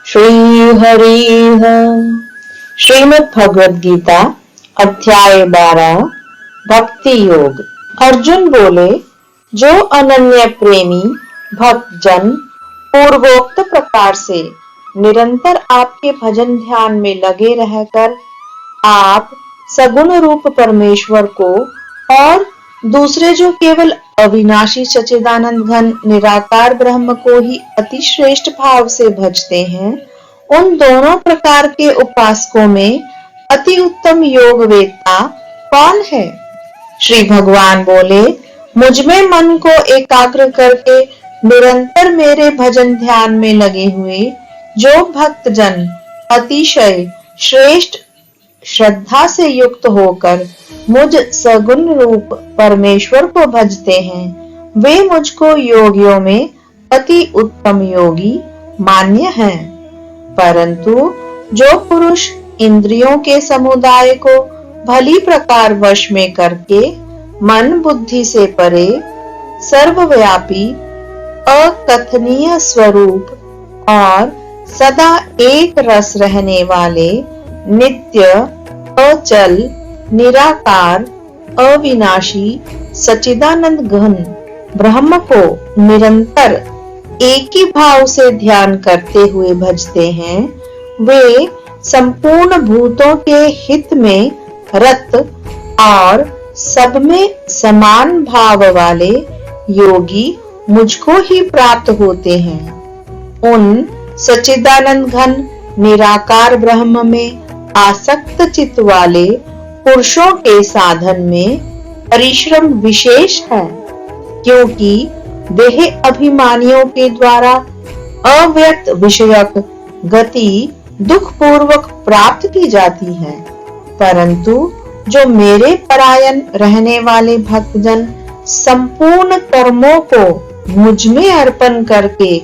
श्री हरिः श्रीमद् भगवद गीता अध्याय 12 भक्ति योग। अर्जुन बोले, जो अनन्य प्रेमी भक्तजन पूर्वोक्त प्रकार से निरंतर आपके भजन ध्यान में लगे रहकर आप सगुण रूप परमेश्वर को और दूसरे जो केवल अविनाशी सच्चिदानंद घन निराकार ब्रह्म को ही अति श्रेष्ठ भाव से भजते हैं, उन दोनों प्रकार के उपासकों में अति उत्तम योग वेत्ता कौन है? श्री भगवान बोले, मुझ में मन को एकाग्र करके निरंतर मेरे भजन ध्यान में लगे हुए जो भक्तजन अतिशय श्रेष्ठ श्रद्धा से युक्त होकर मुझ सगुण रूप परमेश्वर को भजते हैं, वे मुझको योगियों में अति उत्तम योगी मान्य हैं। परंतु जो पुरुष इंद्रियों के समुदाय को भली प्रकार वश में करके मन बुद्धि से परे सर्वव्यापी अकथनीय स्वरूप और सदा एक रस रहने वाले नित्य अचल निराकार अविनाशी सच्चिदानंद घन ब्रह्म को निरंतर एक ही भाव से ध्यान करते हुए भजते हैं, वे संपूर्ण भूतों के हित में रत और सब में समान भाव वाले योगी मुझको ही प्राप्त होते हैं। उन सच्चिदानंद घन निराकार ब्रह्म में आसक्त चित्त वाले पुरुषों के साधन में परिश्रम विशेष है, क्योंकि देह अभिमानियों के द्वारा अव्यक्त विषयक गति दुख पूर्वक प्राप्त की जाती है। परंतु जो मेरे परायण रहने वाले भक्तजन संपूर्ण कर्मों को मुझ में अर्पण करके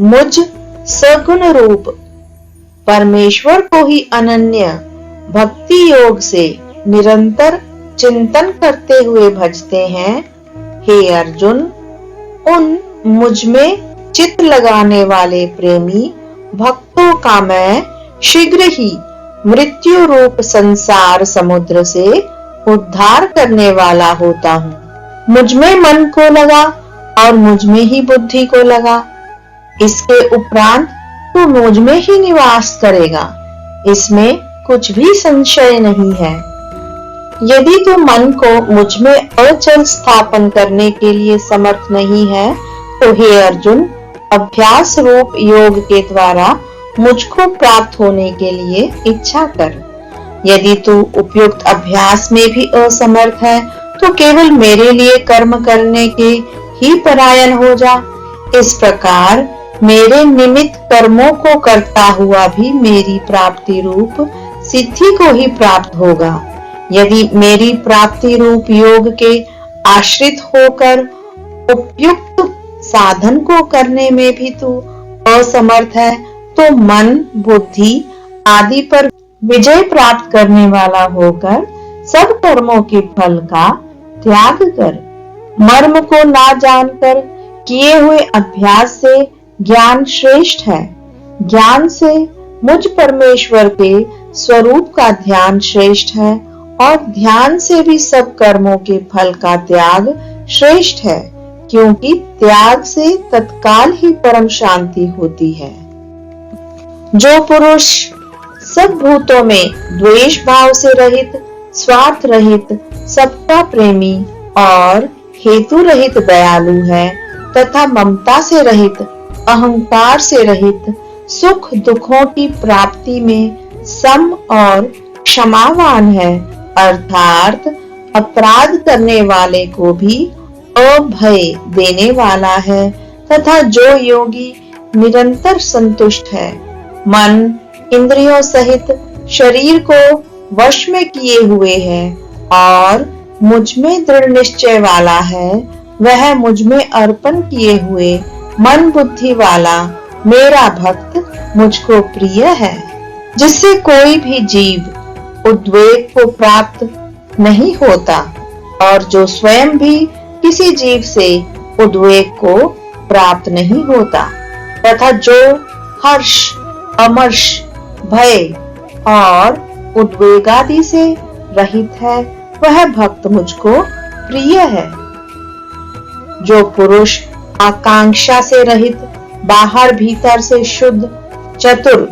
मुझ सगुण रूप परमेश्वर को ही अनन्य भक्ति योग से निरंतर चिंतन करते हुए भजते हैं, हे अर्जुन, उन मुझ में चित्त लगाने वाले प्रेमी भक्तों का मैं शीघ्र ही मृत्यु रूप संसार समुद्र से उद्धार करने वाला होता हूँ। मुझ में मन को लगा और मुझ में ही बुद्धि को लगा, इसके उपरांत तू मुझ में ही निवास करेगा, इसमें कुछ भी संशय नहीं है। यदि तू मन को मुझ में अचल स्थापन करने के लिए समर्थ नहीं है, तो हे अर्जुन, अभ्यास रूप योग के द्वारा मुझको प्राप्त होने के लिए इच्छा कर। यदि तू उपयुक्त अभ्यास में भी असमर्थ है, तो केवल मेरे लिए कर्म करने के ही परायण हो जा। इस प्रकार मेरे निमित्त कर्मों को करता हुआ भी मेरी प्राप्ति रूप सिद्धि को ही प्राप्त होगा। यदि मेरी प्राप्ति रूप योग के आश्रित होकर उपयुक्त साधन को करने में भी तू असमर्थ है, तो मन बुद्धि आदि पर विजय प्राप्त करने वाला होकर सब कर्मों के फल का त्याग कर। मर्म को ना जानकर किए हुए अभ्यास से ज्ञान श्रेष्ठ है। ज्ञान से मुझ परमेश्वर के स्वरूप का ध्यान श्रेष्ठ है, और ध्यान से भी सब कर्मों के फल का त्याग श्रेष्ठ है, क्योंकि त्याग से तत्काल ही परम शांति होती है। जो पुरुष सब भूतों में द्वेष भाव से रहित, स्वार्थ रहित, सबका प्रेमी और हेतु रहित दयालु है, तथा ममता से रहित, अहंकार से रहित, सुख दुखों की प्राप्ति में सम और क्षमावान है, अर्थात अपराध करने वाले को भी अभय देने वाला है, तथा जो योगी निरंतर संतुष्ट है, मन इंद्रियों सहित शरीर को वश में किए हुए है और मुझ में दृढ़ निश्चय वाला है, वह मुझ में अर्पण किए हुए मन बुद्धि वाला मेरा भक्त मुझको प्रिय है, जिससे कोई भी जीव उद्वेग को प्राप्त नहीं होता, और जो स्वयं भी किसी जीव से उद्वेग को प्राप्त नहीं होता, तथा जो हर्ष अमर्ष, भय और उद्वेग आदि से रहित है, वह भक्त मुझको प्रिय है। जो पुरुष आकांक्षा से रहित, बाहर भीतर से शुद्ध, चतुर,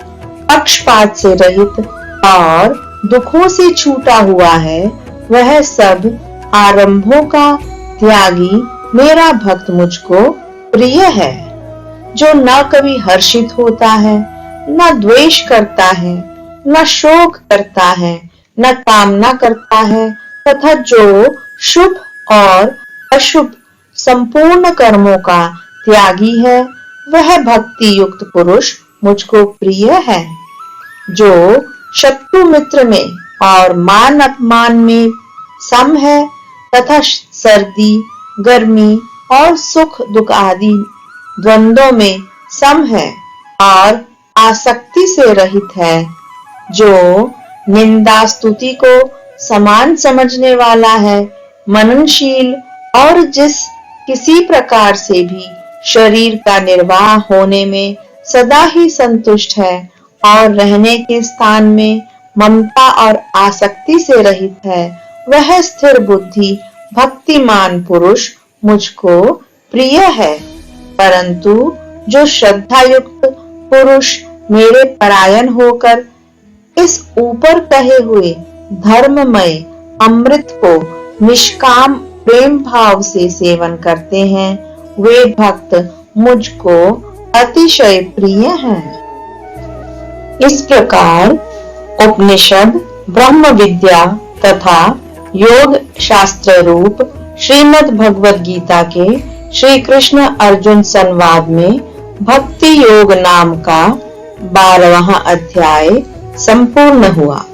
पक्षपात से रहित और दुखों से छूटा हुआ है, वह सब आरंभों का त्यागी मेरा भक्त मुझको प्रिय है। जो न कभी हर्षित होता है, न द्वेष करता है, न शोक करता है, न कामना करता है, तथा जो शुभ और अशुभ संपूर्ण कर्मों का त्यागी है, वह भक्ति युक्त पुरुष मुझको प्रिय है। जो शत्रु मित्र में और मान अपमान में सम है, तथा सर्दी, गर्मी और सुख दुख आदि द्वंद्वों में सम है और आसक्ति से रहित है, जो निंदा स्तुति को समान समझने वाला है, मननशील और जिस किसी प्रकार से भी शरीर का निर्वाह होने में सदा ही संतुष्ट है और रहने के स्थान में ममता और आसक्ति से रहित है, वह स्थिर बुद्धि भक्तिमान पुरुष मुझको प्रिय है। परंतु जो श्रद्धा युक्त पुरुष मेरे परायण होकर इस ऊपर कहे हुए धर्ममय अमृत को निष्काम प्रेम भाव से सेवन करते हैं, वे भक्त मुझको अतिशय प्रिय हैं। इस प्रकार उपनिषद, ब्रह्म विद्या तथा योग शास्त्र रूप श्रीमद् भगवद गीता के श्री कृष्ण अर्जुन संवाद में भक्ति योग नाम का 12वां अध्याय संपूर्ण हुआ।